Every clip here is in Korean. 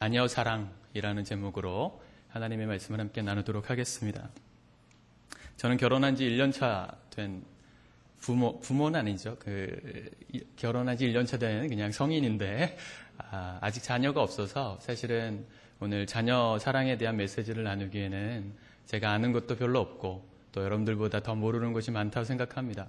자녀 사랑이라는 제목으로 하나님의 말씀을 함께 나누도록 하겠습니다. 저는 결혼한 지 1년차 된 부모는 아니죠. 결혼한 지 1년차 된 그냥 성인인데, 아직 자녀가 없어서 사실은 오늘 자녀 사랑에 대한 메시지를 나누기에는 제가 아는 것도 별로 없고 또 여러분들보다 더 모르는 것이 많다고 생각합니다.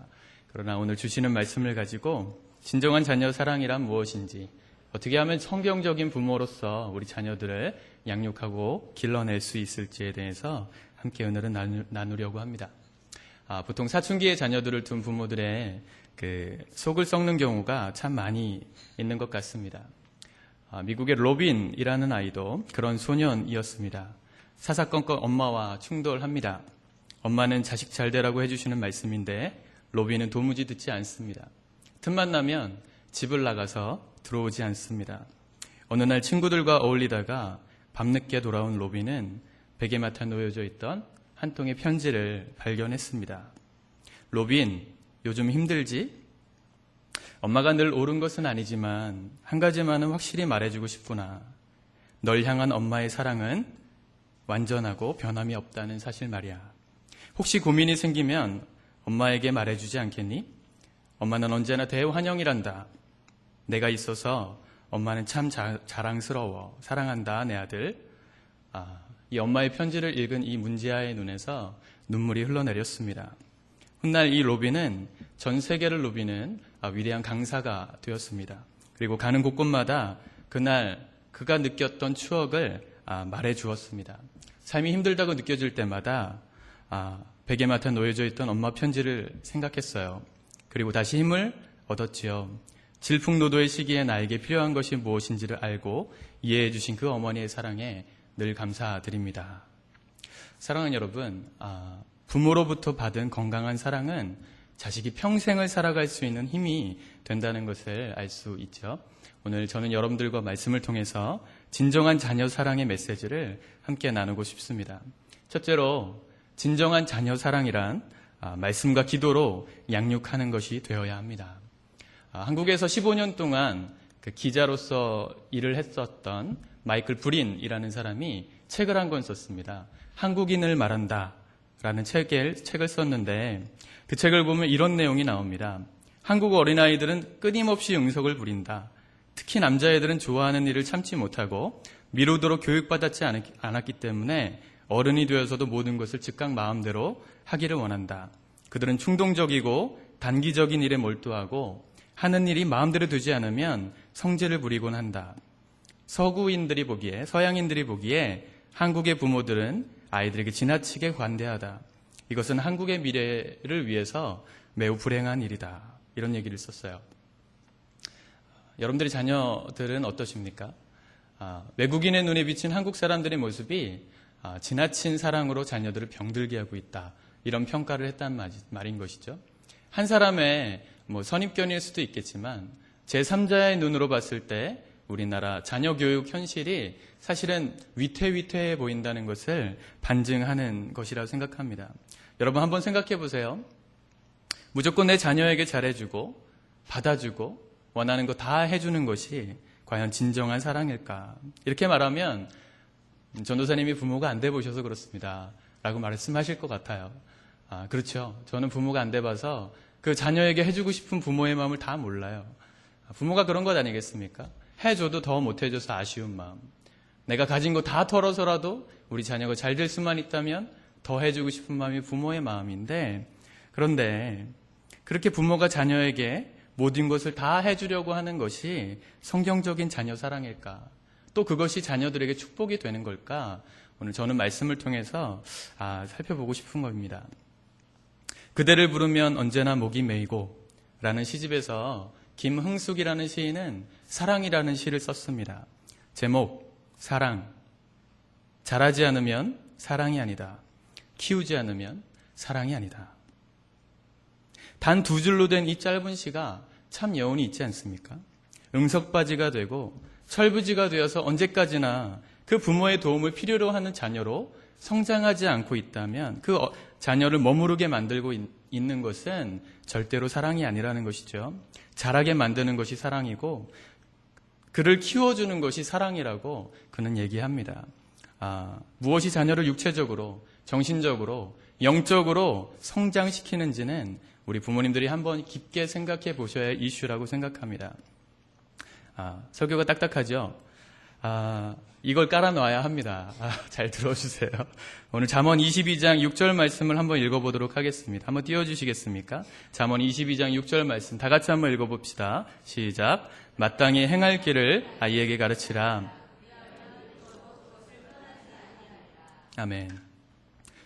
그러나 오늘 주시는 말씀을 가지고 진정한 자녀 사랑이란 무엇인지, 어떻게 하면 성경적인 부모로서 우리 자녀들을 양육하고 길러낼 수 있을지에 대해서 함께 오늘은 나누려고 합니다. 보통 사춘기의 자녀들을 둔 부모들의 속을 썩는 경우가 참 많이 있는 것 같습니다. 미국의 로빈이라는 아이도 그런 소년이었습니다. 사사건건 엄마와 충돌합니다. 엄마는 자식 잘 되라고 해주시는 말씀인데 로빈은 도무지 듣지 않습니다. 틈만 나면 집을 나가서 들어오지 않습니다. 어느 날 친구들과 어울리다가 밤늦게 돌아온 로빈은 베개맡에 놓여져 있던 한 통의 편지를 발견했습니다. 로빈, 요즘 힘들지? 엄마가 늘 옳은 것은 아니지만 한 가지만은 확실히 말해주고 싶구나. 널 향한 엄마의 사랑은 완전하고 변함이 없다는 사실 말이야. 혹시 고민이 생기면 엄마에게 말해주지 않겠니? 엄마는 언제나 대환영이란다. 내가 있어서 엄마는 참 자랑스러워. 사랑한다, 내 아들. 이 엄마의 편지를 읽은 이 문지아의 눈에서 눈물이 흘러내렸습니다. 훗날 이 로빈은 전 세계를 누비는 위대한 강사가 되었습니다. 그리고 가는 곳곳마다 그날 그가 느꼈던 추억을 말해 주었습니다. 삶이 힘들다고 느껴질 때마다 베개맡에 놓여져 있던 엄마 편지를 생각했어요. 그리고 다시 힘을 얻었지요. 질풍노도의 시기에 나에게 필요한 것이 무엇인지를 알고 이해해 주신 그 어머니의 사랑에 늘 감사드립니다. 사랑하는 여러분, 부모로부터 받은 건강한 사랑은 자식이 평생을 살아갈 수 있는 힘이 된다는 것을 알 수 있죠. 오늘 저는 여러분들과 말씀을 통해서 진정한 자녀 사랑의 메시지를 함께 나누고 싶습니다. 첫째로, 진정한 자녀 사랑이란 말씀과 기도로 양육하는 것이 되어야 합니다. 한국에서 15년 동안 기자로서 일을 했었던 마이클 브린이라는 사람이 책을 한 권 썼습니다. 한국인을 말한다 라는 책을 썼는데, 그 책을 보면 이런 내용이 나옵니다. 한국 어린아이들은 끊임없이 응석을 부린다. 특히 남자애들은 좋아하는 일을 참지 못하고 미루도록 교육받았지 않았기 때문에 어른이 되어서도 모든 것을 즉각 마음대로 하기를 원한다. 그들은 충동적이고 단기적인 일에 몰두하고 하는 일이 마음대로 되지 않으면 성질을 부리곤 한다. 서양인들이 보기에 한국의 부모들은 아이들에게 지나치게 관대하다. 이것은 한국의 미래를 위해서 매우 불행한 일이다. 이런 얘기를 썼어요. 여러분들의 자녀들은 어떠십니까? 외국인의 눈에 비친 한국 사람들의 모습이 지나친 사랑으로 자녀들을 병들게 하고 있다. 이런 평가를 했단 말인 것이죠. 한 사람의 선입견일 수도 있겠지만 제3자의 눈으로 봤을 때 우리나라 자녀 교육 현실이 사실은 위태위태해 보인다는 것을 반증하는 것이라고 생각합니다. 여러분 한번 생각해 보세요. 무조건 내 자녀에게 잘해주고 받아주고 원하는 거 다 해주는 것이 과연 진정한 사랑일까? 이렇게 말하면 전도사님이 부모가 안 돼 보셔서 그렇습니다 라고 말씀하실 것 같아요. 그렇죠. 저는 부모가 안 돼 봐서 그 자녀에게 해주고 싶은 부모의 마음을 다 몰라요. 부모가 그런 것 아니겠습니까? 해줘도 더 못해줘서 아쉬운 마음. 내가 가진 거 다 털어서라도 우리 자녀가 잘 될 수만 있다면 더 해주고 싶은 마음이 부모의 마음인데, 그런데 그렇게 부모가 자녀에게 모든 것을 다 해주려고 하는 것이 성경적인 자녀 사랑일까? 또 그것이 자녀들에게 축복이 되는 걸까? 오늘 저는 말씀을 통해서 살펴보고 싶은 겁니다. 그대를 부르면 언제나 목이 메이고 라는 시집에서 김흥숙이라는 시인은 사랑이라는 시를 썼습니다. 제목, 사랑. 잘하지 않으면 사랑이 아니다. 키우지 않으면 사랑이 아니다. 단 2줄로 된 이 짧은 시가 참 여운이 있지 않습니까? 응석바지가 되고 철부지가 되어서 언제까지나 그 부모의 도움을 필요로 하는 자녀로 성장하지 않고 있다면 그 자녀를 머무르게 만들고 있는 것은 절대로 사랑이 아니라는 것이죠. 자라게 만드는 것이 사랑이고 그를 키워주는 것이 사랑이라고 그는 얘기합니다. 무엇이 자녀를 육체적으로, 정신적으로, 영적으로 성장시키는지는 우리 부모님들이 한번 깊게 생각해 보셔야 할 이슈라고 생각합니다. 설교가 딱딱하죠? 이걸 깔아놔야 합니다. 잘 들어주세요. 오늘 잠언 22장 6절 말씀을 한번 읽어보도록 하겠습니다. 한번 띄워주시겠습니까? 잠언 22장 6절 말씀 다 같이 한번 읽어봅시다. 시작. 마땅히 행할 길을 아이에게 가르치라. 아멘.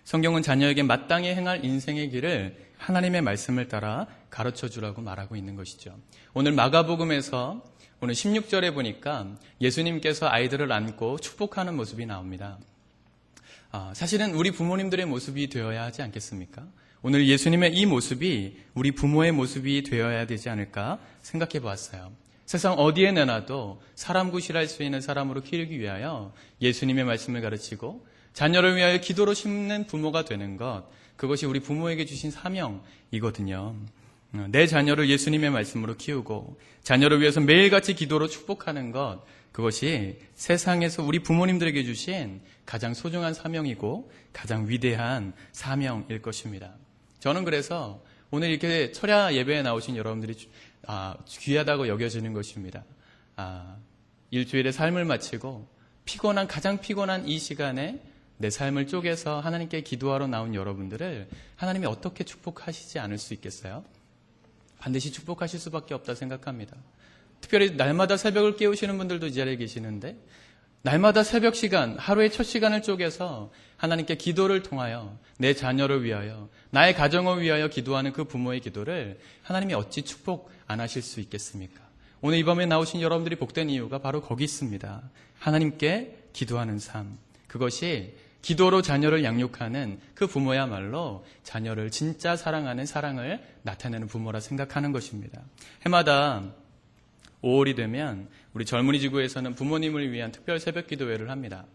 성경은 자녀에게 마땅히 행할 인생의 길을 하나님의 말씀을 따라 가르쳐주라고 말하고 있는 것이죠. 오늘 마가복음에서 오늘 16절에 보니까 예수님께서 아이들을 안고 축복하는 모습이 나옵니다. 사실은 우리 부모님들의 모습이 되어야 하지 않겠습니까? 오늘 예수님의 이 모습이 우리 부모의 모습이 되어야 되지 않을까 생각해 보았어요. 세상 어디에 내놔도 사람 구실할 수 있는 사람으로 키우기 위하여 예수님의 말씀을 가르치고 자녀를 위하여 기도로 심는 부모가 되는 것, 그것이 우리 부모에게 주신 사명이거든요. 내 자녀를 예수님의 말씀으로 키우고 자녀를 위해서 매일같이 기도로 축복하는 것, 그것이 세상에서 우리 부모님들에게 주신 가장 소중한 사명이고 가장 위대한 사명일 것입니다. 저는 그래서 오늘 이렇게 철야 예배에 나오신 여러분들이 귀하다고 여겨지는 것입니다. 일주일의 삶을 마치고 가장 피곤한 이 시간에 내 삶을 쪼개서 하나님께 기도하러 나온 여러분들을 하나님이 어떻게 축복하시지 않을 수 있겠어요? 반드시 축복하실 수밖에 없다 생각합니다. 특별히 날마다 새벽을 깨우시는 분들도 이 자리에 계시는데 날마다 새벽 시간, 하루의 첫 시간을 쪼개서 하나님께 기도를 통하여 내 자녀를 위하여, 나의 가정을 위하여 기도하는 그 부모의 기도를 하나님이 어찌 축복 안 하실 수 있겠습니까? 오늘 이 밤에 나오신 여러분들이 복된 이유가 바로 거기 있습니다. 하나님께 기도하는 삶, 그것이 기도로 자녀를 양육하는 그 부모야말로 자녀를 진짜 사랑하는 사랑을 나타내는 부모라 생각하는 것입니다. 해마다 5월이 되면 우리 젊은이 지구에서는 부모님을 위한 특별 새벽 기도회를 합니다.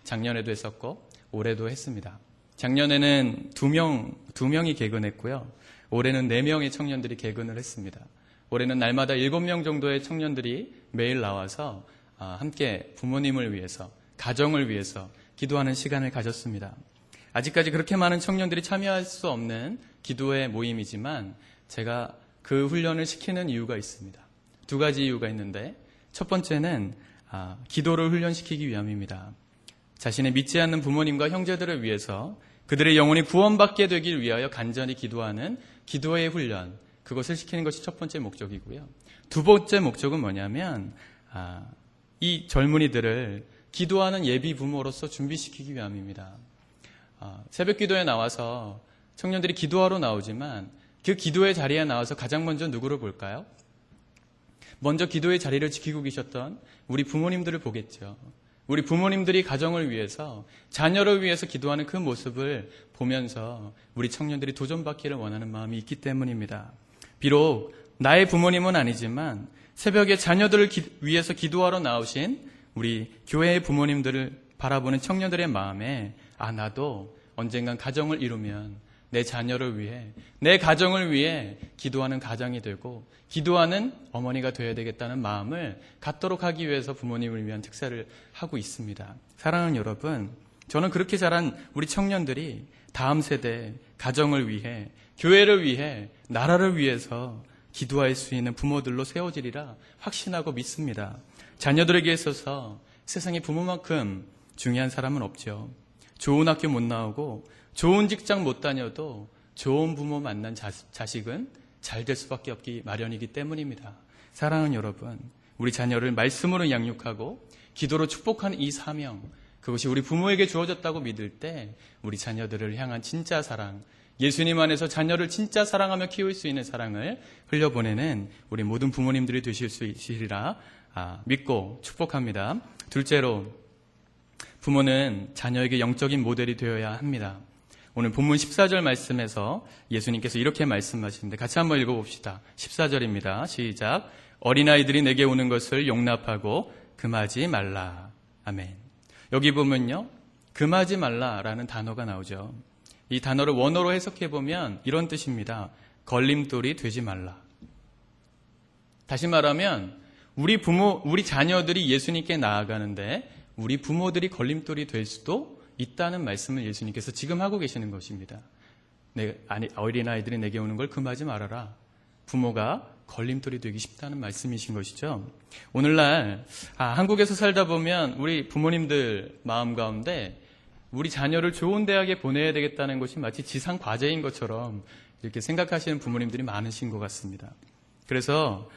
작년에도 했었고 올해도 했습니다. 작년에는 2명이 개근했고요. 올해는 4명의 청년들이 개근을 했습니다. 올해는 날마다 7명 정도의 청년들이 매일 나와서 함께 부모님을 위해서, 가정을 위해서 기도하는 시간을 가졌습니다. 아직까지 그렇게 많은 청년들이 참여할 수 없는 기도회 모임이지만 제가 그 훈련을 시키는 이유가 있습니다. 2가지 이유가 있는데 첫 번째는 기도를 훈련시키기 위함입니다. 자신의 믿지 않는 부모님과 형제들을 위해서 그들의 영혼이 구원받게 되길 위하여 간절히 기도하는 기도의 훈련, 그것을 시키는 것이 첫 번째 목적이고요. 2번째 목적은 뭐냐면 이 젊은이들을 기도하는 예비 부모로서 준비시키기 위함입니다. 새벽 기도에 나와서 청년들이 기도하러 나오지만 그 기도의 자리에 나와서 가장 먼저 누구를 볼까요? 먼저 기도의 자리를 지키고 계셨던 우리 부모님들을 보겠죠. 우리 부모님들이 가정을 위해서, 자녀를 위해서 기도하는 그 모습을 보면서 우리 청년들이 도전받기를 원하는 마음이 있기 때문입니다. 비록 나의 부모님은 아니지만 새벽에 자녀들을 위해서 기도하러 나오신 우리 교회의 부모님들을 바라보는 청년들의 마음에 나도 언젠간 가정을 이루면 내 자녀를 위해, 내 가정을 위해 기도하는 가장이 되고 기도하는 어머니가 되어야 되겠다는 마음을 갖도록 하기 위해서 부모님을 위한 특사를 하고 있습니다. 사랑하는 여러분, 저는 그렇게 자란 우리 청년들이 다음 세대, 가정을 위해, 교회를 위해, 나라를 위해서 기도할 수 있는 부모들로 세워지리라 확신하고 믿습니다. 자녀들에게 있어서 세상에 부모만큼 중요한 사람은 없죠. 좋은 학교 못 나오고 좋은 직장 못 다녀도 좋은 부모 만난 자식은 잘 될 수밖에 없기 마련이기 때문입니다. 사랑하는 여러분, 우리 자녀를 말씀으로 양육하고 기도로 축복하는 이 사명, 그것이 우리 부모에게 주어졌다고 믿을 때 우리 자녀들을 향한 진짜 사랑, 예수님 안에서 자녀를 진짜 사랑하며 키울 수 있는 사랑을 흘려보내는 우리 모든 부모님들이 되실 수 있으리라 믿고 축복합니다. 둘째로, 부모는 자녀에게 영적인 모델이 되어야 합니다. 오늘 본문 14절 말씀에서 예수님께서 이렇게 말씀하시는데 같이 한번 읽어봅시다. 14절입니다. 시작. 어린아이들이 내게 오는 것을 용납하고 금하지 말라. 아멘. 여기 보면요, 금하지 말라라는 단어가 나오죠. 이 단어를 원어로 해석해보면 이런 뜻입니다. 걸림돌이 되지 말라. 다시 말하면 우리 자녀들이 예수님께 나아가는데 우리 부모들이 걸림돌이 될 수도 있다는 말씀을 예수님께서 지금 하고 계시는 것입니다. 어린아이들이 내게 오는 걸 금하지 말아라. 부모가 걸림돌이 되기 쉽다는 말씀이신 것이죠. 오늘날 한국에서 살다 보면 우리 부모님들 마음 가운데 우리 자녀를 좋은 대학에 보내야 되겠다는 것이 마치 지상 과제인 것처럼 이렇게 생각하시는 부모님들이 많으신 것 같습니다. 그래서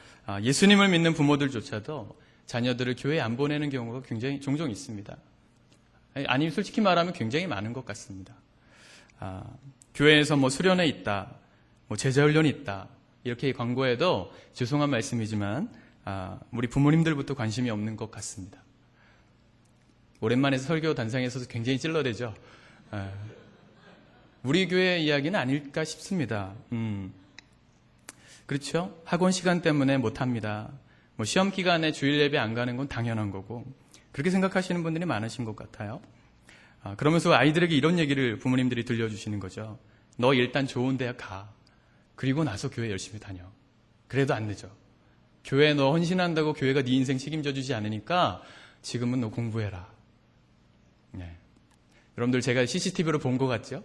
예수님을 믿는 부모들조차도 자녀들을 교회에 안 보내는 경우가 굉장히 종종 있습니다. 아니, 솔직히 말하면 굉장히 많은 것 같습니다. 교회에서 수련회 있다, 제자훈련이 있다, 이렇게 광고해도 죄송한 말씀이지만 우리 부모님들부터 관심이 없는 것 같습니다. 오랜만에 설교 단상에서도 굉장히 찔러대죠. 우리 교회 이야기는 아닐까 싶습니다. 그렇죠? 학원 시간 때문에 못합니다. 시험 기간에 주일 예배 안 가는 건 당연한 거고 그렇게 생각하시는 분들이 많으신 것 같아요. 그러면서 아이들에게 이런 얘기를 부모님들이 들려주시는 거죠. 너 일단 좋은 대학 가. 그리고 나서 교회 열심히 다녀. 그래도 안 늦어. 교회에 너 헌신한다고 교회가 네 인생 책임져 주지 않으니까 지금은 너 공부해라. 네. 여러분들 제가 CCTV로 본 것 같죠?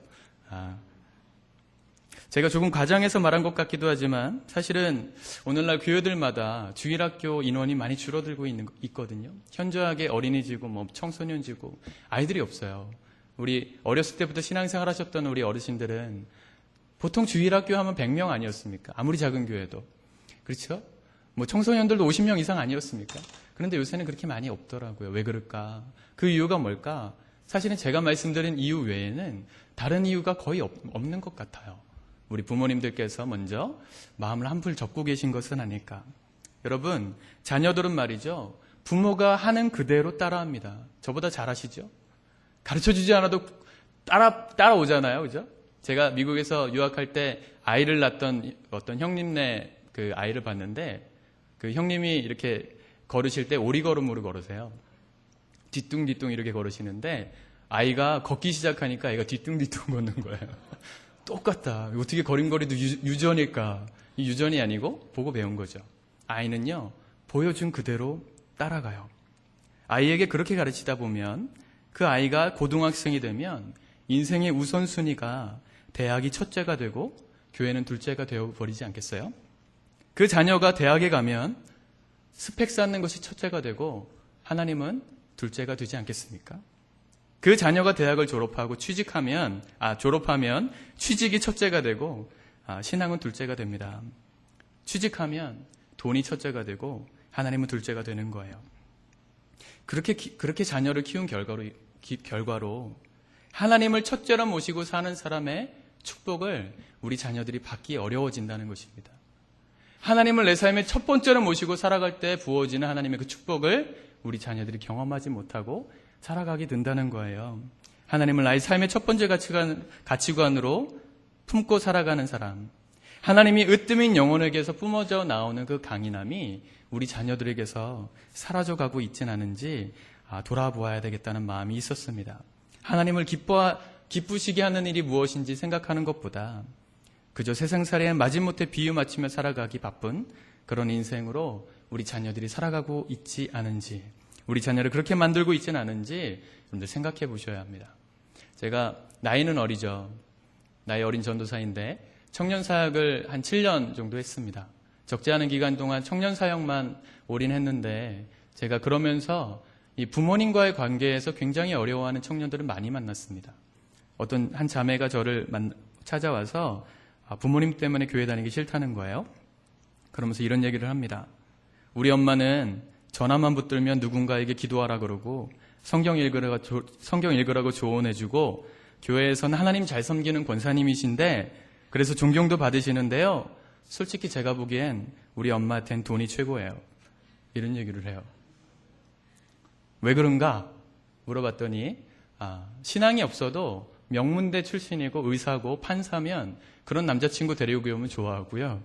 제가 조금 과장해서 말한 것 같기도 하지만 사실은 오늘날 교회들마다 주일학교 인원이 많이 줄어들고 있거든요. 현저하게 어린이지고 청소년지고 아이들이 없어요. 우리 어렸을 때부터 신앙생활 하셨던 우리 어르신들은 보통 주일학교 하면 100명 아니었습니까? 아무리 작은 교회도. 그렇죠? 청소년들도 50명 이상 아니었습니까? 그런데 요새는 그렇게 많이 없더라고요. 왜 그럴까? 그 이유가 뭘까? 사실은 제가 말씀드린 이유 외에는 다른 이유가 거의 없는 것 같아요. 우리 부모님들께서 먼저 마음을 한풀 접고 계신 것은 아닐까. 여러분, 자녀들은 말이죠. 부모가 하는 그대로 따라합니다. 저보다 잘하시죠? 가르쳐주지 않아도 따라오잖아요. 그죠? 제가 미국에서 유학할 때 아이를 낳던 어떤 형님네 그 아이를 봤는데 그 형님이 이렇게 걸으실 때 오리걸음으로 걸으세요. 뒤뚱뒤뚱 이렇게 걸으시는데 아이가 걷기 시작하니까 애가 뒤뚱뒤뚱 걷는 거예요. 똑같다. 어떻게 걸음걸이도 유전일까? 이 유전이 아니고 보고 배운 거죠. 아이는요, 보여준 그대로 따라가요. 아이에게 그렇게 가르치다 보면 그 아이가 고등학생이 되면 인생의 우선순위가 대학이 첫째가 되고 교회는 둘째가 되어버리지 않겠어요? 그 자녀가 대학에 가면 스펙 쌓는 것이 첫째가 되고 하나님은 둘째가 되지 않겠습니까? 그 자녀가 대학을 졸업하면 취직이 첫째가 되고 신앙은 둘째가 됩니다. 취직하면 돈이 첫째가 되고 하나님은 둘째가 되는 거예요. 그렇게 자녀를 키운 결과로 하나님을 첫째로 모시고 사는 사람의 축복을 우리 자녀들이 받기 어려워진다는 것입니다. 하나님을 내 삶의 첫 번째로 모시고 살아갈 때 부어지는 하나님의 그 축복을 우리 자녀들이 경험하지 못하고 살아가게 된다는 거예요. 하나님을 나의 삶의 첫 번째 가치관으로 품고 살아가는 사람, 하나님이 으뜸인 영혼에게서 뿜어져 나오는 그 강인함이 우리 자녀들에게서 사라져가고 있진 않은지 돌아보아야 되겠다는 마음이 있었습니다. 하나님을 기쁘시게 하는 일이 무엇인지 생각하는 것보다 그저 세상살이에 마지못해 비유 맞추며 살아가기 바쁜 그런 인생으로 우리 자녀들이 살아가고 있지 않은지, 우리 자녀를 그렇게 만들고 있지는 않은지 여러분들 생각해 보셔야 합니다. 제가 나이는 어리죠. 나이 어린 전도사인데 청년 사역을 한 7년 정도 했습니다. 적지 않은 기간 동안 청년 사역만 올인했는데 제가 그러면서 이 부모님과의 관계에서 굉장히 어려워하는 청년들을 많이 만났습니다. 어떤 한 자매가 저를 찾아와서 부모님 때문에 교회 다니기 싫다는 거예요. 그러면서 이런 얘기를 합니다. 우리 엄마는 전화만 붙들면 누군가에게 기도하라 그러고 성경 읽으라고 조언해주고 교회에서는 하나님 잘 섬기는 권사님이신데 그래서 존경도 받으시는데요. 솔직히 제가 보기엔 우리 엄마한테는 돈이 최고예요. 이런 얘기를 해요. 왜 그런가 물어봤더니 신앙이 없어도 명문대 출신이고 의사고 판사면 그런 남자친구 데리고 오면 좋아하고요.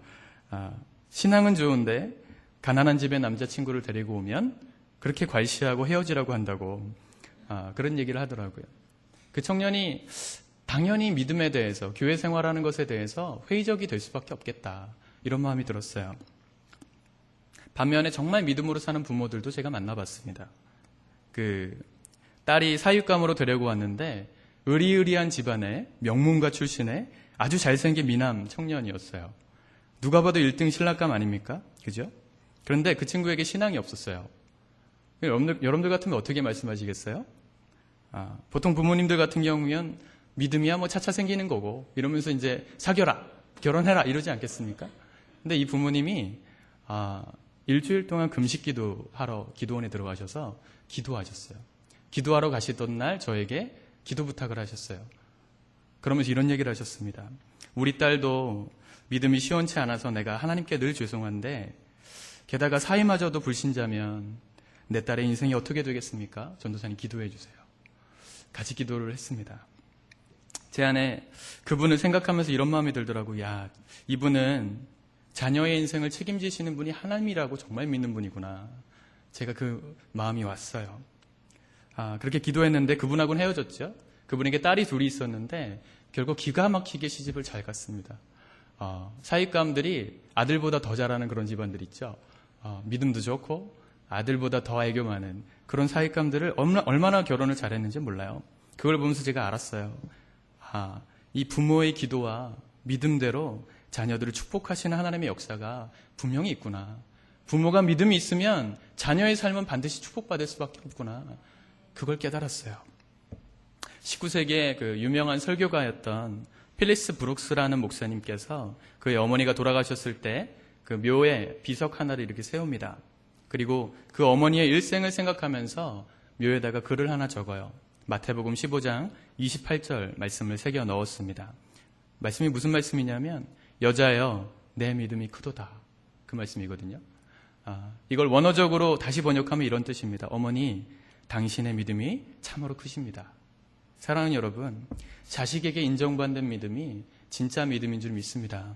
신앙은 좋은데 가난한 집의 남자친구를 데리고 오면 그렇게 괄시하고 헤어지라고 한다고 그런 얘기를 하더라고요. 그 청년이 당연히 믿음에 대해서 교회 생활하는 것에 대해서 회의적이 될 수밖에 없겠다 이런 마음이 들었어요. 반면에 정말 믿음으로 사는 부모들도 제가 만나봤습니다. 딸이 사육감으로 데리고 왔는데 의리의리한 집안의 명문가 출신의 아주 잘생긴 미남 청년이었어요. 누가 봐도 1등 신랑감 아닙니까? 그죠? 그런데 그 친구에게 신앙이 없었어요. 여러분들 같으면 어떻게 말씀하시겠어요? 보통 부모님들 같은 경우면 믿음이야 뭐 차차 생기는 거고 이러면서 이제 사겨라, 결혼해라 이러지 않겠습니까? 근데 이 부모님이 일주일 동안 금식 기도하러 기도원에 들어가셔서 기도하셨어요. 기도하러 가시던 날 저에게 기도 부탁을 하셨어요. 그러면서 이런 얘기를 하셨습니다. 우리 딸도 믿음이 시원치 않아서 내가 하나님께 늘 죄송한데 게다가 사이마저도 불신자면 내 딸의 인생이 어떻게 되겠습니까? 전도사님 기도해 주세요. 같이 기도를 했습니다. 제 안에 그분을 생각하면서 이런 마음이 들더라고요. 야, 이분은 자녀의 인생을 책임지시는 분이 하나님이라고 정말 믿는 분이구나. 제가 그 마음이 왔어요. 그렇게 기도했는데 그분하고는 헤어졌죠. 그분에게 딸이 둘이 있었는데 결국 기가 막히게 시집을 잘 갔습니다. 사익감들이 아들보다 더 잘하는 그런 집안들 있죠. 믿음도 좋고 아들보다 더 애교 많은 그런 사익감들을 얼마나 결혼을 잘했는지 몰라요. 그걸 보면서 제가 알았어요. 이 부모의 기도와 믿음대로 자녀들을 축복하시는 하나님의 역사가 분명히 있구나. 부모가 믿음이 있으면 자녀의 삶은 반드시 축복받을 수밖에 없구나. 그걸 깨달았어요. 19세기에 그 유명한 설교가였던 필리스 브룩스라는 목사님께서 그의 어머니가 돌아가셨을 때 그 묘에 비석 하나를 이렇게 세웁니다. 그리고 그 어머니의 일생을 생각하면서 묘에다가 글을 하나 적어요. 마태복음 15장 28절 말씀을 새겨 넣었습니다. 말씀이 무슨 말씀이냐면 여자여 내 믿음이 크도다. 그 말씀이거든요. 이걸 원어적으로 다시 번역하면 이런 뜻입니다. 어머니 당신의 믿음이 참으로 크십니다. 사랑하는 여러분, 자식에게 인정받는 믿음이 진짜 믿음인 줄 믿습니다.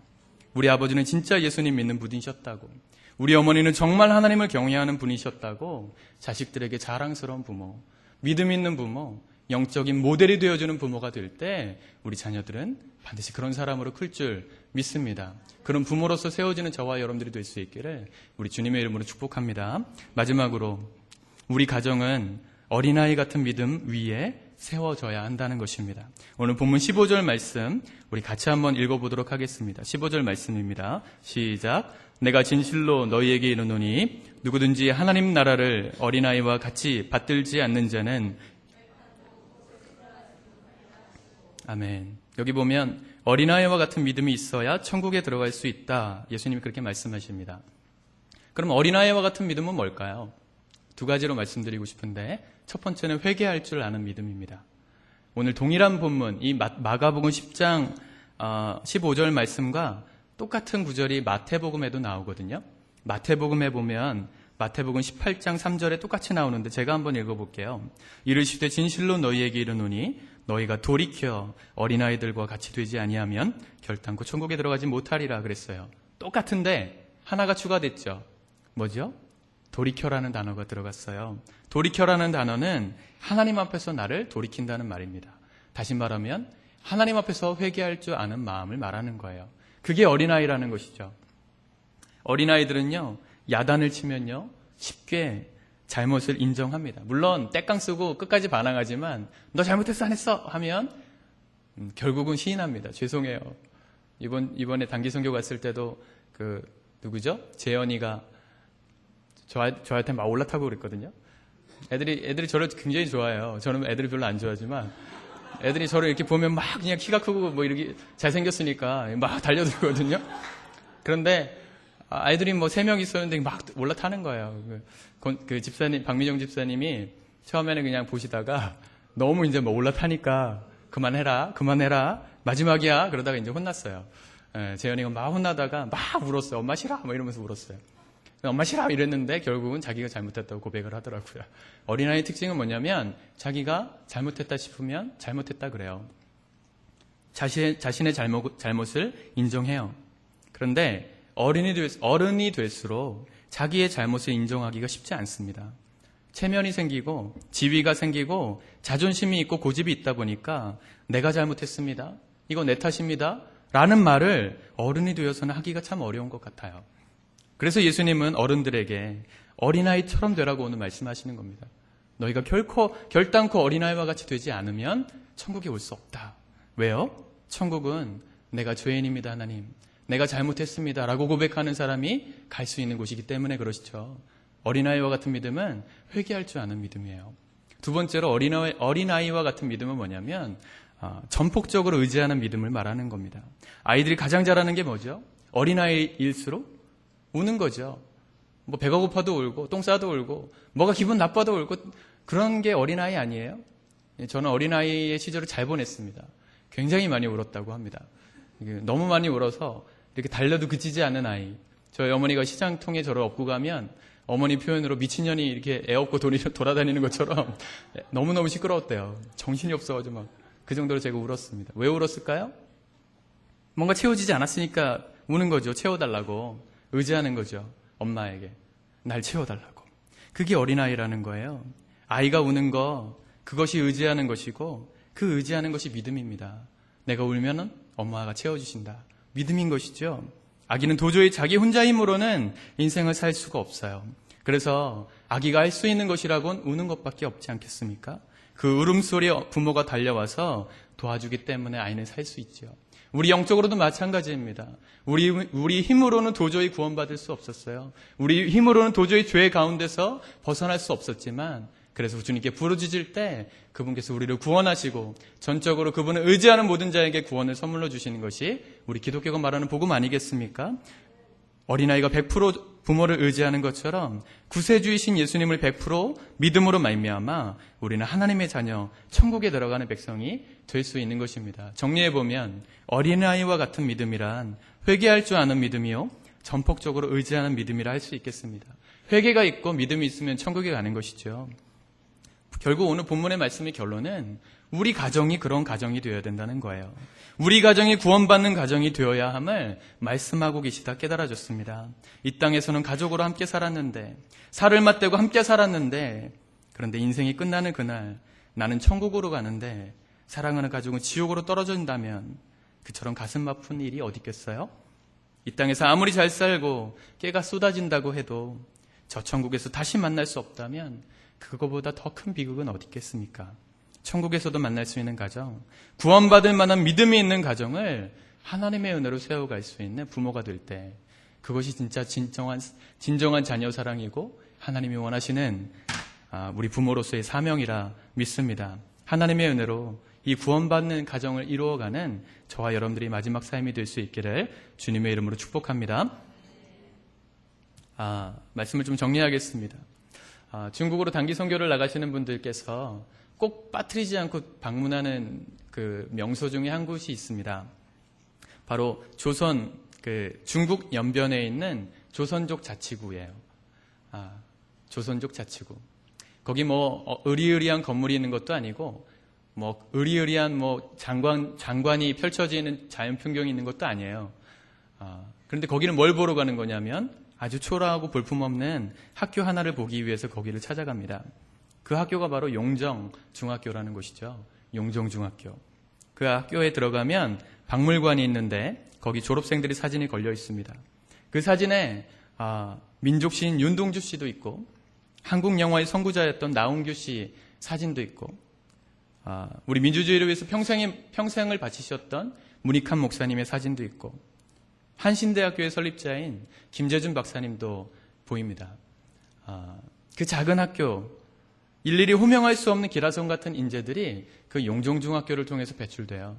우리 아버지는 진짜 예수님 믿는 분이셨다고, 우리 어머니는 정말 하나님을 경외하는 분이셨다고 자식들에게 자랑스러운 부모, 믿음 있는 부모, 영적인 모델이 되어주는 부모가 될 때 우리 자녀들은 반드시 그런 사람으로 클 줄 믿습니다. 그런 부모로서 세워지는 저와 여러분들이 될 수 있기를 우리 주님의 이름으로 축복합니다. 마지막으로 우리 가정은 어린아이 같은 믿음 위에 세워져야 한다는 것입니다. 오늘 본문 15절 말씀 우리 같이 한번 읽어보도록 하겠습니다. 15절 말씀입니다. 시작. 내가 진실로 너희에게 이르노니 누구든지 하나님 나라를 어린아이와 같이 받들지 않는 자는 아멘. 여기 보면 어린아이와 같은 믿음이 있어야 천국에 들어갈 수 있다. 예수님이 그렇게 말씀하십니다. 그럼 어린아이와 같은 믿음은 뭘까요? 두 가지로 말씀드리고 싶은데 첫 번째는 회개할 줄 아는 믿음입니다. 오늘 동일한 본문 이 마가복음 10장 15절 말씀과 똑같은 구절이 마태복음에도 나오거든요. 마태복음에 보면 마태복음 18장 3절에 똑같이 나오는데 제가 한번 읽어볼게요. 이르시되 진실로 너희에게 이르노니 너희가 돌이켜 어린아이들과 같이 되지 아니하면 결단코 천국에 들어가지 못하리라 그랬어요. 똑같은데 하나가 추가됐죠. 뭐죠? 돌이켜라는 단어가 들어갔어요. 돌이켜라는 단어는 하나님 앞에서 나를 돌이킨다는 말입니다. 다시 말하면 하나님 앞에서 회개할 줄 아는 마음을 말하는 거예요. 그게 어린아이라는 것이죠. 어린아이들은요, 야단을 치면요, 쉽게 잘못을 인정합니다. 물론 떼깡 쓰고 끝까지 반항하지만 너 잘못했어 안 했어 하면 결국은 시인합니다. 죄송해요. 이번에 단기 선교 갔을 때도 누구죠? 재현이가 저한테 막 올라타고 그랬거든요. 애들이 저를 굉장히 좋아해요. 저는 애들이 별로 안 좋아하지만 애들이 저를 이렇게 보면 막 그냥 키가 크고 뭐 이렇게 잘생겼으니까 막 달려들거든요. 그런데 아이들이 뭐 3명 있었는데 막 올라타는 거예요. 그 집사님, 박민정 집사님이 처음에는 그냥 보시다가 너무 이제 뭐 올라타니까 그만해라, 마지막이야. 그러다가 이제 혼났어요. 재현이가 막 혼나다가 막 울었어요. 엄마 싫어! 막 이러면서 울었어요. 엄마 싫어! 이랬는데 결국은 자기가 잘못했다고 고백을 하더라고요. 어린아이 특징은 뭐냐면 자기가 잘못했다 싶으면 잘못했다 그래요. 자신의 잘못을 인정해요. 그런데 어른이 될수록 자기의 잘못을 인정하기가 쉽지 않습니다. 체면이 생기고 지위가 생기고 자존심이 있고 고집이 있다 보니까 내가 잘못했습니다. 이거 내 탓입니다. 라는 말을 어른이 되어서는 하기가 참 어려운 것 같아요. 그래서 예수님은 어른들에게 어린아이처럼 되라고 오늘 말씀하시는 겁니다. 너희가 결단코 어린아이와 같이 되지 않으면 천국에 올 수 없다. 왜요? 천국은 내가 죄인입니다, 하나님. 내가 잘못했습니다. 라고 고백하는 사람이 갈 수 있는 곳이기 때문에 그러시죠. 어린아이와 같은 믿음은 회개할 줄 아는 믿음이에요. 두 번째로 어린아이와 같은 믿음은 뭐냐면 전폭적으로 의지하는 믿음을 말하는 겁니다. 아이들이 가장 잘하는 게 뭐죠? 어린아이일수록 우는 거죠. 뭐 배가 고파도 울고 똥 싸도 울고 뭐가 기분 나빠도 울고 그런 게 어린아이 아니에요? 저는 어린아이의 시절을 잘 보냈습니다. 굉장히 많이 울었다고 합니다. 너무 많이 울어서 이렇게 달려도 그치지 않는 아이. 저희 어머니가 시장통에 저를 업고 가면 어머니 표현으로 미친년이 이렇게 애 업고 돌아다니는 것처럼 너무너무 시끄러웠대요. 정신이 없어가지고 막 그 정도로 제가 울었습니다. 왜 울었을까요? 뭔가 채워지지 않았으니까 우는 거죠. 채워달라고. 의지하는 거죠. 엄마에게. 날 채워달라고. 그게 어린아이라는 거예요. 아이가 우는 거, 그것이 의지하는 것이고 그 의지하는 것이 믿음입니다. 내가 울면은 엄마가 채워주신다. 믿음인 것이죠. 아기는 도저히 자기 혼자 힘으로는 인생을 살 수가 없어요. 그래서 아기가 할 수 있는 것이라곤 우는 것밖에 없지 않겠습니까? 그 울음소리에 부모가 달려와서 도와주기 때문에 아이는 살 수 있죠. 우리 영적으로도 마찬가지입니다. 우리 힘으로는 도저히 구원받을 수 없었어요. 우리 힘으로는 도저히 죄 가운데서 벗어날 수 없었지만 그래서 주님께 부르짖을 때 그분께서 우리를 구원하시고 전적으로 그분을 의지하는 모든 자에게 구원을 선물로 주시는 것이 우리 기독교가 말하는 복음 아니겠습니까? 어린아이가 100% 부모를 의지하는 것처럼 구세주이신 예수님을 100% 믿음으로 말미암아 우리는 하나님의 자녀, 천국에 들어가는 백성이 될 수 있는 것입니다. 정리해보면 어린아이와 같은 믿음이란 회개할 줄 아는 믿음이요 전폭적으로 의지하는 믿음이라 할 수 있겠습니다. 회개가 있고 믿음이 있으면 천국에 가는 것이죠. 결국 오늘 본문의 말씀의 결론은 우리 가정이 그런 가정이 되어야 된다는 거예요. 우리 가정이 구원받는 가정이 되어야 함을 말씀하고 계시다 깨달아졌습니다. 이 땅에서는 가족으로 함께 살았는데 살을 맞대고 함께 살았는데 그런데 인생이 끝나는 그날 나는 천국으로 가는데 사랑하는 가족은 지옥으로 떨어진다면 그처럼 가슴 아픈 일이 어디 있겠어요? 이 땅에서 아무리 잘 살고 깨가 쏟아진다고 해도 저 천국에서 다시 만날 수 없다면 그거보다 더 큰 비극은 어디 있겠습니까? 천국에서도 만날 수 있는 가정, 구원받을 만한 믿음이 있는 가정을 하나님의 은혜로 세워갈 수 있는 부모가 될 때 그것이 진짜 진정한 자녀 사랑이고 하나님이 원하시는 우리 부모로서의 사명이라 믿습니다. 하나님의 은혜로 이 구원받는 가정을 이루어가는 저와 여러분들이 마지막 삶이 될 수 있기를 주님의 이름으로 축복합니다. 말씀을 좀 정리하겠습니다. 중국으로 단기 선교를 나가시는 분들께서 꼭 빠뜨리지 않고 방문하는 그 명소 중에 한 곳이 있습니다. 바로 중국 연변에 있는 조선족 자치구예요. 조선족 자치구. 거기 의리의리한 건물이 있는 것도 아니고 의리의리한 장관이 펼쳐지는 자연 풍경이 있는 것도 아니에요. 그런데 거기는 뭘 보러 가는 거냐면 아주 초라하고 볼품없는 학교 하나를 보기 위해서 거기를 찾아갑니다. 그 학교가 바로 용정중학교라는 곳이죠. 용정중학교. 그 학교에 들어가면 박물관이 있는데 거기 졸업생들의 사진이 걸려 있습니다. 그 사진에 민족시인 윤동주 씨도 있고 한국 영화의 선구자였던 나홍규 씨 사진도 있고 우리 민주주의를 위해서 평생을 바치셨던 문익환 목사님의 사진도 있고 한신대학교의 설립자인 김재준 박사님도 보입니다. 그 작은 학교 일일이 호명할 수 없는 기라성 같은 인재들이 그 용정중학교를 통해서 배출돼요.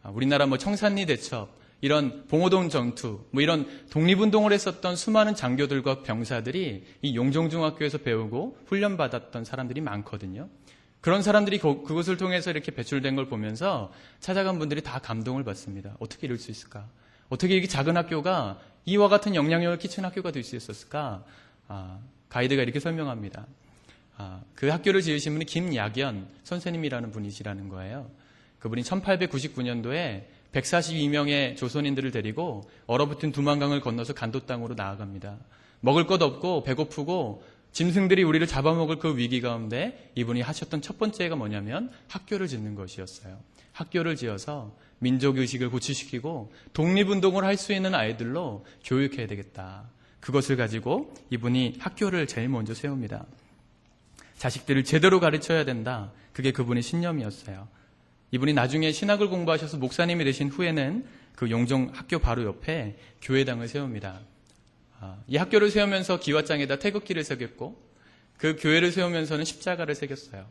우리나라 청산리 대첩, 이런 봉오동 전투, 이런 독립운동을 했었던 수많은 장교들과 병사들이 이 용정중학교에서 배우고 훈련받았던 사람들이 많거든요. 그런 사람들이 그것을 통해서 이렇게 배출된 걸 보면서 찾아간 분들이 다 감동을 받습니다. 어떻게 이럴 수 있을까? 어떻게 이렇게 작은 학교가 이와 같은 영향력을 끼치는 학교가 될 수 있었을까? 가이드가 이렇게 설명합니다. 그 학교를 지으신 분이 김약연 선생님이라는 분이시라는 거예요. 그분이 1899년도에 142명의 조선인들을 데리고 얼어붙은 두만강을 건너서 간도 땅으로 나아갑니다. 먹을 것 없고 배고프고 짐승들이 우리를 잡아먹을 그 위기 가운데 이분이 하셨던 첫 번째가 뭐냐면 학교를 짓는 것이었어요. 학교를 지어서 민족의식을 고취시키고 독립운동을 할 수 있는 아이들로 교육해야 되겠다. 그것을 가지고 이분이 학교를 제일 먼저 세웁니다. 자식들을 제대로 가르쳐야 된다. 그게 그분의 신념이었어요. 이분이 나중에 신학을 공부하셔서 목사님이 되신 후에는 그 용정 학교 바로 옆에 교회당을 세웁니다. 이 학교를 세우면서 기와장에다 태극기를 새겼고 그 교회를 세우면서는 십자가를 새겼어요.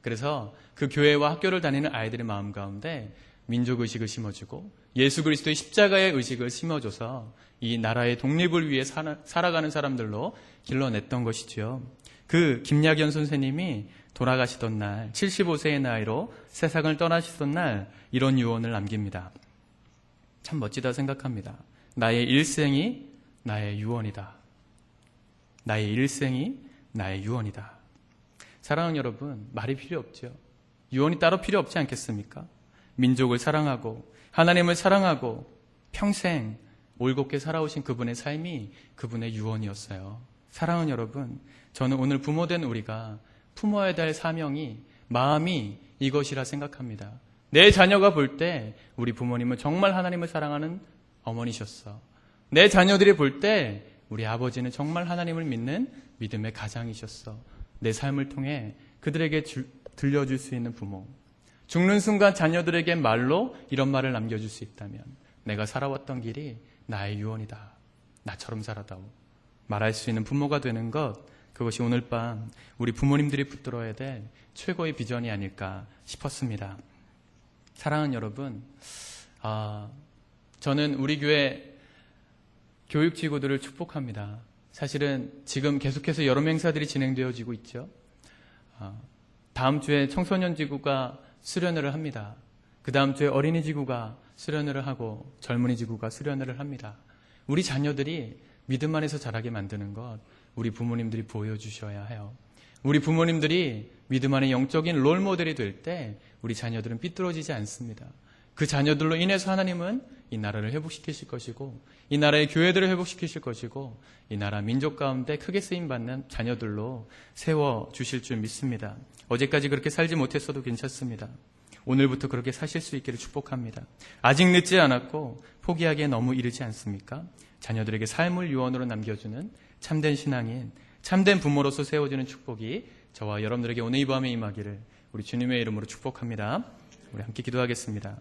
그래서 그 교회와 학교를 다니는 아이들의 마음 가운데 민족의식을 심어주고 예수 그리스도의 십자가의 의식을 심어줘서 이 나라의 독립을 위해 살아가는 사람들로 길러냈던 것이지요. 그 김약연 선생님이 돌아가시던 날 75세의 나이로 세상을 떠나시던 날 이런 유언을 남깁니다. 참 멋지다 생각합니다. 나의 일생이 나의 유언이다. 나의 일생이 나의 유언이다. 사랑하는 여러분, 말이 필요 없죠. 유언이 따로 필요 없지 않겠습니까? 민족을 사랑하고 하나님을 사랑하고 평생 올곧게 살아오신 그분의 삶이 그분의 유언이었어요. 사랑하는 여러분, 저는 오늘 부모된 우리가 품어야 될 사명이 마음이 이것이라 생각합니다. 내 자녀가 볼 때 우리 부모님은 정말 하나님을 사랑하는 어머니셨어. 내 자녀들이 볼 때 우리 아버지는 정말 하나님을 믿는 믿음의 가장이셨어. 내 삶을 통해 그들에게 들려줄 수 있는 부모. 죽는 순간 자녀들에게 말로 이런 말을 남겨줄 수 있다면 내가 살아왔던 길이 나의 유언이다. 나처럼 살아다오. 말할 수 있는 부모가 되는 것, 그것이 오늘 밤 우리 부모님들이 붙들어야 될 최고의 비전이 아닐까 싶었습니다. 사랑하는 여러분, 저는 우리 교회 교육지구들을 축복합니다. 사실은 지금 계속해서 여러 행사들이 진행되어지고 있죠. 다음 주에 청소년지구가 수련회를 합니다. 그 다음 주에 어린이지구가 수련회를 하고 젊은이지구가 수련회를 합니다. 우리 자녀들이 믿음 안에서 자라게 만드는 것 우리 부모님들이 보여주셔야 해요. 우리 부모님들이 믿음 안에 영적인 롤모델이 될 때 우리 자녀들은 삐뚤어지지 않습니다. 그 자녀들로 인해서 하나님은 이 나라를 회복시키실 것이고 이 나라의 교회들을 회복시키실 것이고 이 나라 민족 가운데 크게 쓰임받는 자녀들로 세워주실 줄 믿습니다. 어제까지 그렇게 살지 못했어도 괜찮습니다. 오늘부터 그렇게 사실 수 있기를 축복합니다. 아직 늦지 않았고 포기하기에 너무 이르지 않습니까? 자녀들에게 삶을 유언으로 남겨주는 참된 신앙인, 참된 부모로서 세워지는 축복이 저와 여러분들에게 오늘 이 밤에 임하기를 우리 주님의 이름으로 축복합니다. 우리 함께 기도하겠습니다.